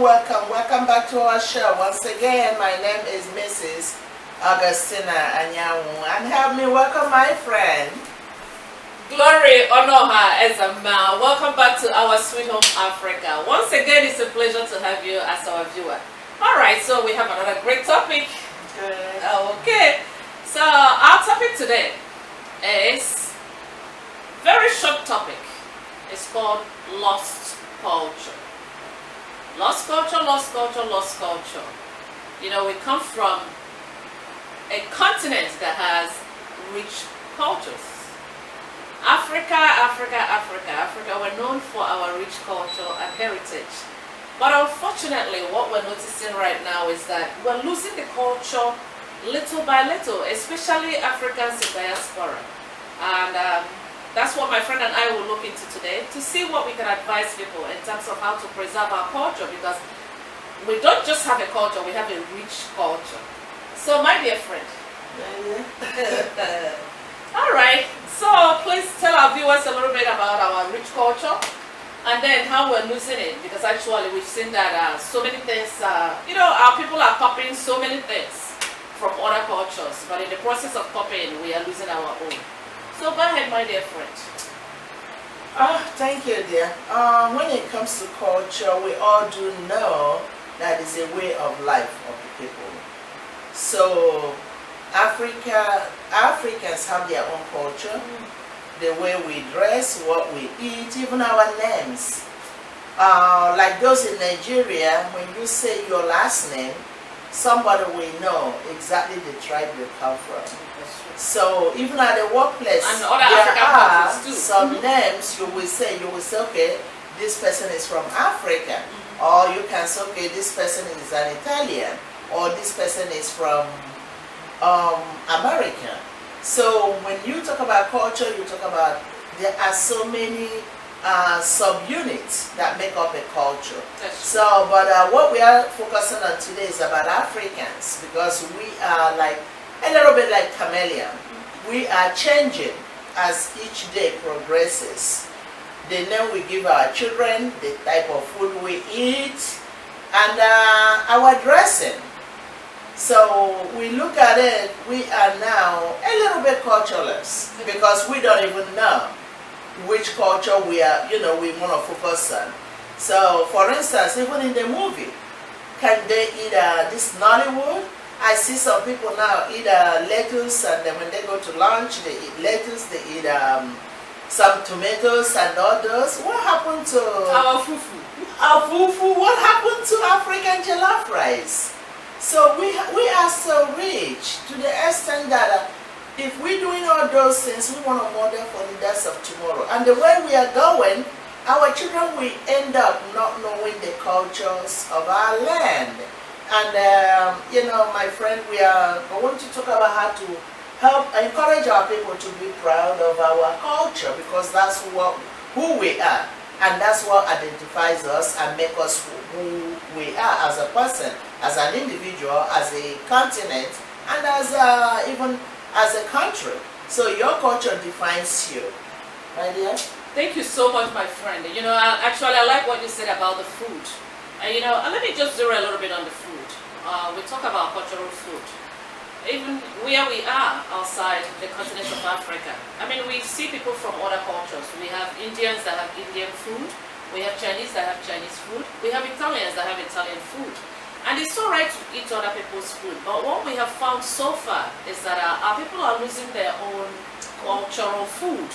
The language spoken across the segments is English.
welcome back to our show. Once again, my name is Mrs. Augustina and help me welcome my friend glorynezemma. Welcome back to our sweet home Africa. Once again, it's a pleasure to have you as our viewer. Alright, so we have another great topic. Okay, so our topic today is very short topic. It's called lost culture. Lost culture, lost culture, lost culture. You know, we come from a continent that has rich cultures. Africa, we're known for our rich culture and heritage. But unfortunately, what we're noticing right now is that we're losing the culture little by little, especially Africans in diaspora. And that's what my friend and I will look into today, to see what we can advise people in terms of how to preserve our culture, because we don't just have a culture, we have a rich culture. So my dear friend, alright, so please tell our viewers a little bit about our rich culture and then how we're losing it, because actually we've seen that so many things, you know, our people are copying so many things from other cultures, but in the process of copying, we are losing our own. So go ahead, my dear friend. Thank you, dear. When it comes to culture, we all do know that is a way of life of the people. So Africans have their own culture, the way we dress, what we eat, even our names. Like those in Nigeria, when you say your last name, somebody will know exactly the tribe you come from. So even at the workplace, and other there are African too. some names you will say, okay, this person is from Africa, or you can say, okay, this person is an Italian, or this person is from America. So when you talk about culture, you talk about, there are so many subunits that make up a culture. So, but what we are focusing on today is about Africans, because we are like a little bit like chameleon. We are changing as each day progresses. The name we give our children, the type of food we eat, and our dressing. So we look at it, we are now a little bit cultureless, because we don't even know which culture we are, you know, we want to focus on. So for instance, even in the movie, can they eat this Nollywood? I see some people now eat lettuce, and then when they go to lunch, they eat lettuce, they eat some tomatoes and all those. What happened to our fufu? Our fufu, what happened to African jollof rice? So we are so rich to the extent that if we're doing all those things, we want to model for leaders of tomorrow. And the way we are going, our children will end up not knowing the cultures of our land. And you know, my friend, we are going to talk about how to help encourage our people to be proud of our culture, because that's who we are, and that's what identifies us and makes us who we are as a person, as an individual, as a continent, and as even as a country. So your culture defines you, my dear. Thank you so much, my friend. You know, actually, I like what you said about the food. You know, let me just zero a little bit on the food. We talk about cultural food. Even where we are outside the continent of Africa, I mean, we see people from other cultures. We have Indians that have Indian food. We have Chinese that have Chinese food. We have Italians that have Italian food. And it's all right to eat other people's food. But what we have found so far is that our people are losing their own cultural food.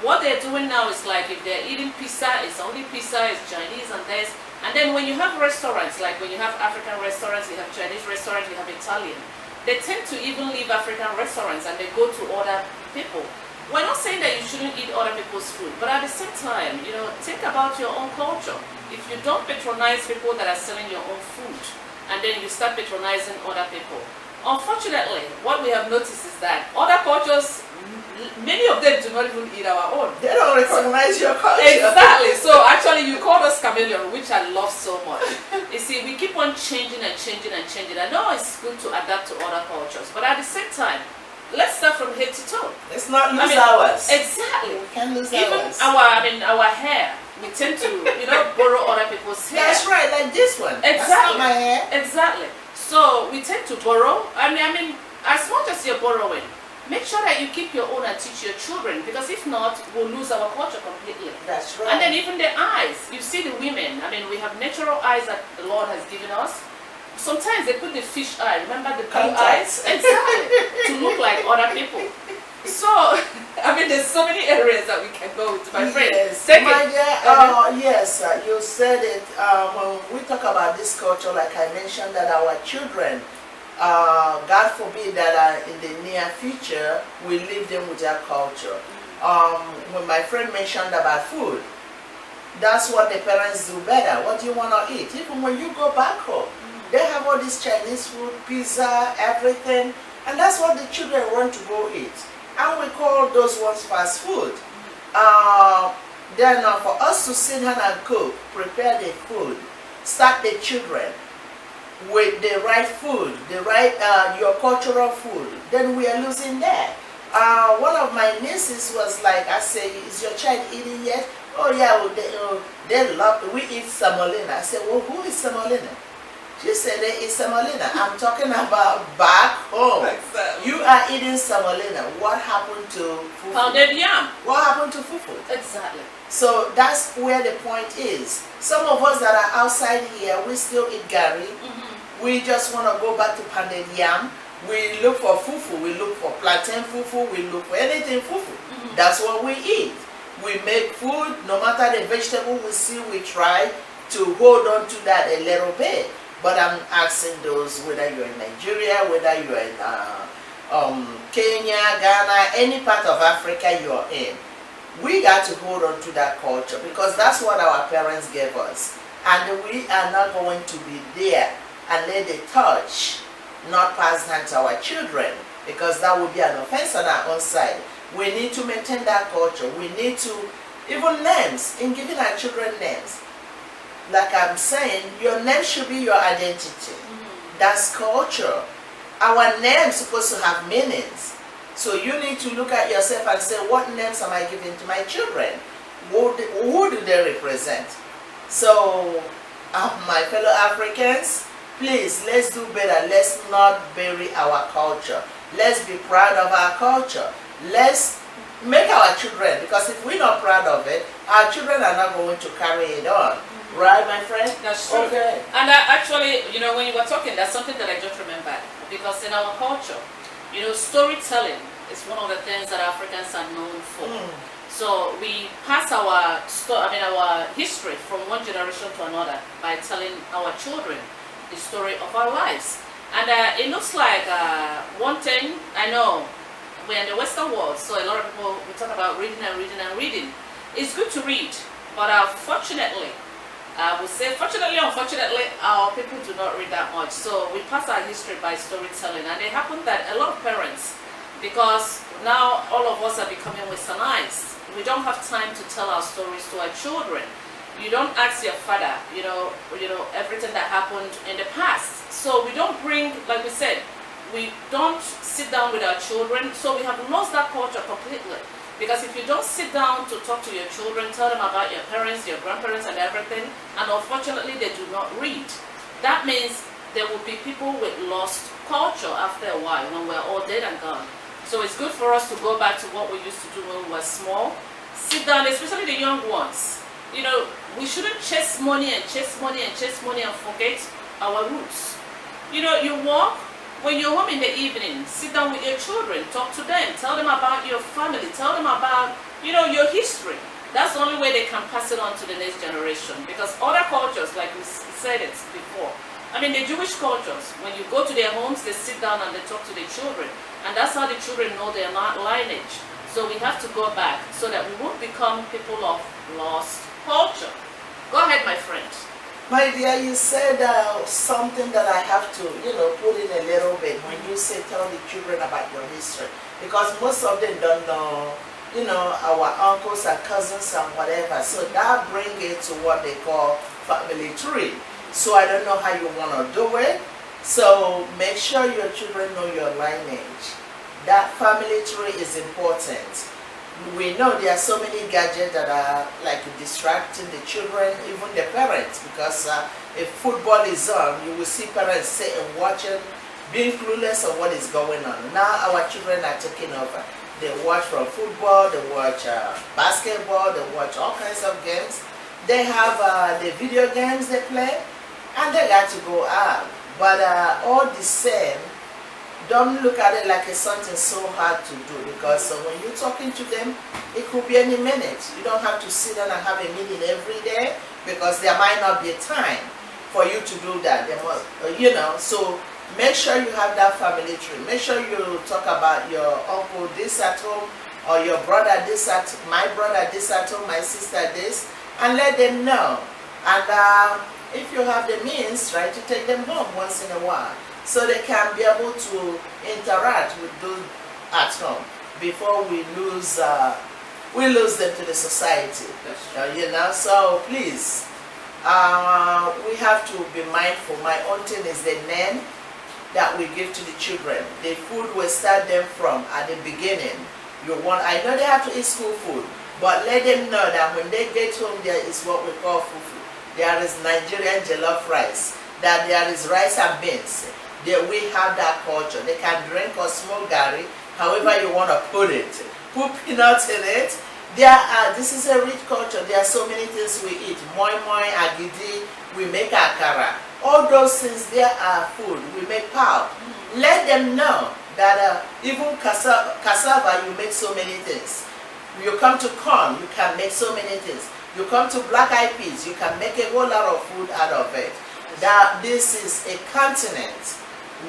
What they're doing now is like, if they're eating pizza, it's only pizza, it's Chinese and this. And then when you have restaurants, like when you have African restaurants, you have Chinese restaurants, you have Italian, they tend to even leave African restaurants and they go to other people. We're not saying that you shouldn't eat other people's food, but at the same time, you know, think about your own culture. If you don't patronize people that are selling your own food, and then you start patronizing other people, unfortunately, what we have noticed is that other cultures, many of them do not even eat our own. They don't recognize your culture. Exactly. So actually, you call us chameleon, which I love so much. You see, we keep on changing and changing and changing. I know it's good to adapt to other cultures, but at the same time, let's start from head to toe. Let's not lose ours. Exactly. We can't lose Even ours. our hair. we tend to, borrow other people's hair. That's right, like this one. Exactly. That's not my hair. Exactly. So we tend to borrow. I mean, as much as you're borrowing, make sure that you keep your own and teach your children, because if not, we'll lose our culture completely. That's right. And then even the eyes. You see the women. I mean, we have natural eyes that the Lord has given us. Sometimes they put the fish eye. Remember the blue eyes? Exactly. To look like other people. So, I mean, there's so many areas that we can go with, my friend. Yes, My dear, yes, you said it. When we talk about this culture, like I mentioned, that our children, God forbid that in the near future, we leave them with their culture. When my friend mentioned about food, that's what the parents do better. What do you want to eat? Even when you go back home, they have all this Chinese food, pizza, everything, and that's what the children want to go eat. And we call those ones fast food. Then for us to sit down and cook, prepare the food, start the children with the right food, the right your cultural food, then we are losing that. One of my nieces was like, I say, is your child eating yet? Oh yeah, they love, we eat semolina. I said, well, who is semolina? She said they eat semolina. I'm talking about back home. Exactly. You are eating semolina. What happened to fufu? Pounded yam. What happened to fufu? Exactly. So that's where the point is. Some of us that are outside here, we still eat gari. We just want to go back to pounded yam. We look for fufu. We look for plantain fufu. We look for anything fufu. That's what we eat. We make food. No matter the vegetable we see, we try to hold on to that a little bit. But I'm asking those, whether you're in Nigeria, whether you're in Kenya, Ghana, any part of Africa you're in, we got to hold on to that culture, because that's what our parents gave us. And we are not going to be there and let the touch not pass down to our children, because that would be an offense on our own side. We need to maintain that culture. We need to, even names, in giving our children names. Like I'm saying, your name should be your identity. That's culture. Our names supposed to have meanings. So you need to look at yourself and say, what names am I giving to my children? Who do they represent? So, my fellow Africans, please, let's do better. Let's not bury our culture. Let's be proud of our culture. Let's make our children, because if we're not proud of it, our children are not going to carry it on. Right, my friend? That's true. Okay. And actually, when you were talking, that's something that I just remembered. Because in our culture, storytelling is one of the things that Africans are known for. So we pass our history from one generation to another by telling our children the story of our lives. And it looks like one thing, I know, we're in the Western world, so a lot of people, we talk about reading and reading and reading. It's good to read, but unfortunately, I would say, fortunately, unfortunately, our people do not read that much. So we pass our history by storytelling. And it happened that a lot of parents, because now all of us are becoming westernized, we don't have time to tell our stories to our children. You don't ask your father, everything that happened in the past. So we don't bring, like we said, we don't sit down with our children. So we have lost that culture completely. Because if you don't sit down to talk to your children, tell them about your parents, your grandparents and everything, and unfortunately they do not read, that means there will be people with lost culture after a while when we're all dead and gone. So it's good for us to go back to what we used to do when we were small. Sit down, especially the young ones. We shouldn't chase money and chase money and chase money and forget our roots. You walk. When you're home in the evening, sit down with your children, talk to them, tell them about your family, tell them about, your history. That's the only way they can pass it on to the next generation. Because other cultures, like we said it before, the Jewish cultures, when you go to their homes, they sit down and they talk to their children. And that's how the children know their lineage. So we have to go back so that we won't become people of lost culture. Go ahead, my friend. My dear, you said something that I have to, put in a little bit when you say tell the children about your history. Because most of them don't know, our uncles and cousins and whatever. So that brings it to what they call family tree. So I don't know how you want to do it. So make sure your children know your lineage. That family tree is important. We know there are so many gadgets that are like distracting the children, even the parents, because if football is on, you will see parents sitting watching, being clueless of what is going on. Now our children are taking over. They watch from football, they watch basketball, they watch all kinds of games. They have the video games they play, and they got to go out. But all the same, don't look at it like it's something so hard to do, because when you're talking to them, it could be any minute. You don't have to sit down and have a meeting every day, because there might not be a time for you to do that. There must, so make sure you have that family tree. Make sure you talk about your uncle this at home, or your brother this at, my brother this at home, my sister this, and let them know. And if you have the means, try to take them home once in a while, so they can be able to interact with those at home before we lose them to the society. So please, we have to be mindful. My own thing is the name that we give to the children. The food we start them from at the beginning. I know they have to eat school food, but let them know that when they get home, there is what we call fufu. There is Nigerian jollof rice, that there is rice and beans. We have that culture. They can drink or smoke gari, however you want to put it. Put peanuts in it. This is a rich culture. There are so many things we eat. Moi moi, agidi, we make akara. All those things, there are food. We make pao. Let them know that even cassava, you make so many things. You come to corn, you can make so many things. You come to black-eyed peas, you can make a whole lot of food out of it. That this is a continent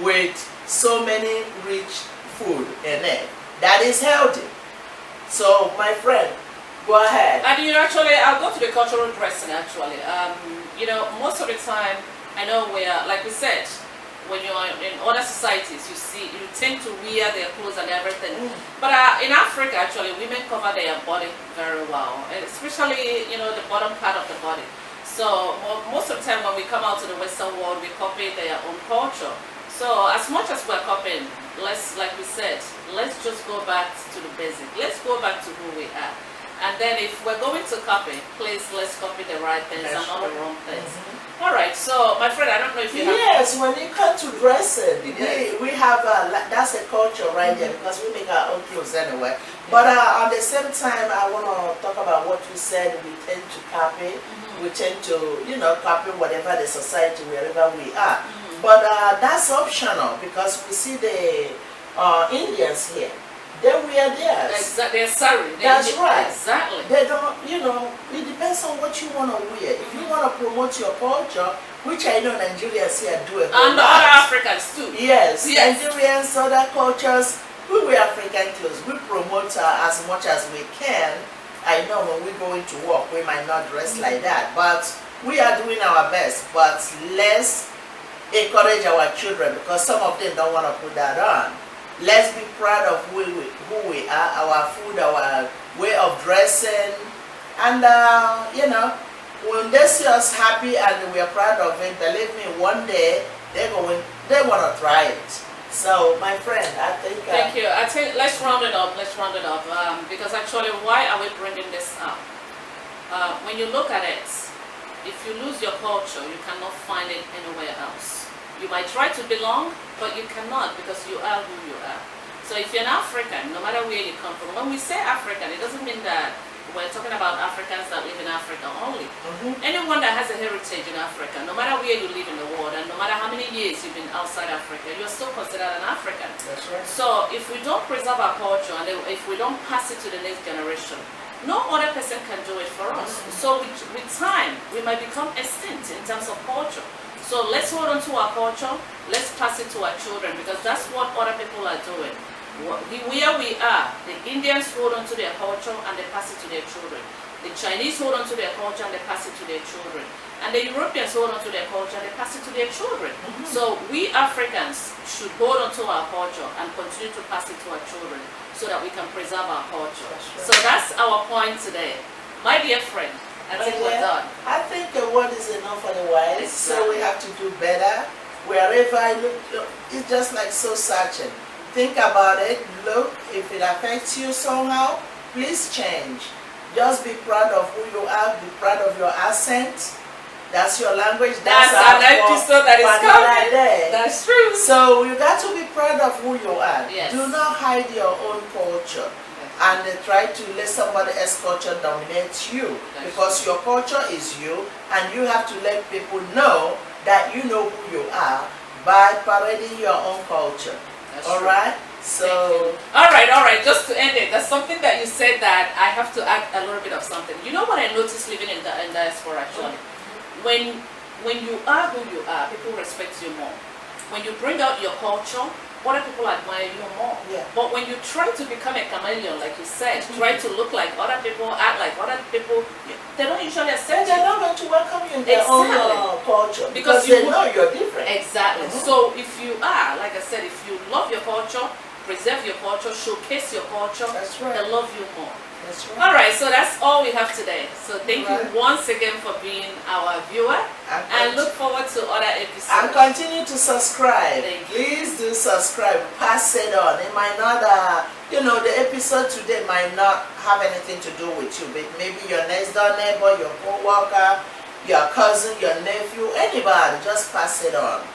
with so many rich food in it that is healthy. So, my friend, go ahead. And actually, I'll go to the cultural dressing. Actually, most of the time, I know like we said, when you're in other societies, you tend to wear their clothes and everything. But in Africa, actually, women cover their body very well, and especially the bottom part of the body. So most of the time when we come out to the Western world, we copy their own culture. So as much as we're copying, like we said, let's just go back to the basic. Let's go back to who we are. And then if we're going to copy, please let's copy the right things and not the wrong things. All right, so my friend, I don't know if you have... Yes, when it comes to dressing, we have, that's a culture right there, because we make our own clothes anyway. But at the same time, I want to talk about what you said. We tend to copy. We tend to, copy whatever the society, wherever we are. But that's optional, because we see the Indians here. They wear theirs. Exactly. They're sorry. That's right. Exactly. They don't, it depends on what you want to wear. If you want to promote your culture, which I know Nigerians here do a whole and lot. other Africans too. Yes. Nigerians, other cultures, we wear African clothes. We promote as much as we can. I know when we go into work, we might not dress like that, but we are doing our best. But let's encourage our children, because some of them don't want to put that on. Let's be proud of who we are, our food, our way of dressing, and when they see us happy and we are proud of it, believe me, one day they want to try it. So, my friend, I think. Thank you. I think let's round it up. Because actually, why are we bringing this up? When you look at it, if you lose your culture, you cannot find it anywhere else. You might try to belong, but you cannot, because you are who you are. So if you're an African, no matter where you come from, when we say African, it doesn't mean that we're talking about Africans that live in Africa only. Anyone that has a heritage in Africa, no matter where you live in the world, and no matter how many years you've been outside Africa, you're still considered an African. That's right. So if we don't preserve our culture, and if we don't pass it to the next generation, no other person can do it for us. So with time, we might become extinct in terms of culture. So let's hold on to our culture, let's pass it to our children, because that's what other people are doing. Where we are, the Indians hold on to their culture and they pass it to their children. The Chinese hold on to their culture and they pass it to their children. And the Europeans hold on to their culture and they pass it to their children. So we Africans should hold on to our culture and continue to pass it to our children, so that we can preserve our culture. So that's our point today. My dear friend, I think we're done. I think the word is enough for the wise, so we have to do better. Wherever I look, it's just like so searching. Think about it, look, if it affects you somehow, please change. Just be proud of who you are, be proud of your accent. That's your language. That's an episode that is coming. That's true. So you got to be proud of who you are. Yes. Do not hide your own culture and try to let somebody else's culture dominate you, because your culture is you, and you have to let people know that you know who you are by parading your own culture. All right? So all right, just to end it, there's something that you said that I have to add a little bit of something. You know what I noticed living in diaspora actually? When you are who you are, people respect you more. When you bring out your culture, other people admire you more. Yeah. But when you try to become a chameleon, like you said, try to look like other people, act like other people, they don't usually accept you. They're not going to welcome you in their own culture, because they know you're different. Exactly. So if you are, like I said, if you love your culture, preserve your culture, showcase your culture, that's right, they love you more. That's right. All right, so that's all we have today. So thank you once again for being our viewer, and look forward to other episodes. And continue to subscribe. Please do subscribe. Pass it on. It might not, the episode today might not have anything to do with you, but maybe your next door neighbor, your co-worker, your cousin, your nephew, anybody. Just pass it on.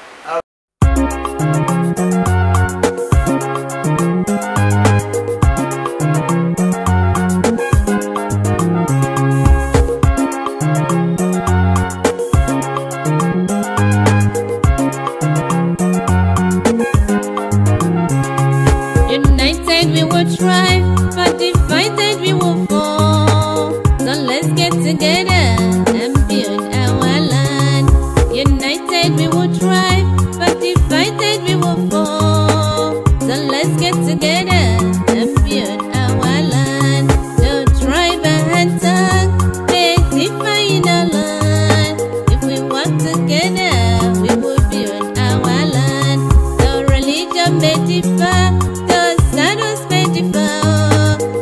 United we will thrive, but divided we will fall. So let's get together and build our land. United we will thrive, but divided we will fall. So let's get together and build our land. The tribe and tongue, they differ in our land. If we work together, we will build our land. The religion may differ,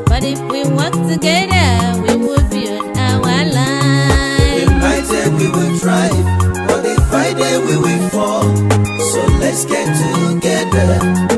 but if we work together, we will build our land. United we will thrive, but divided we will fall. So let's get together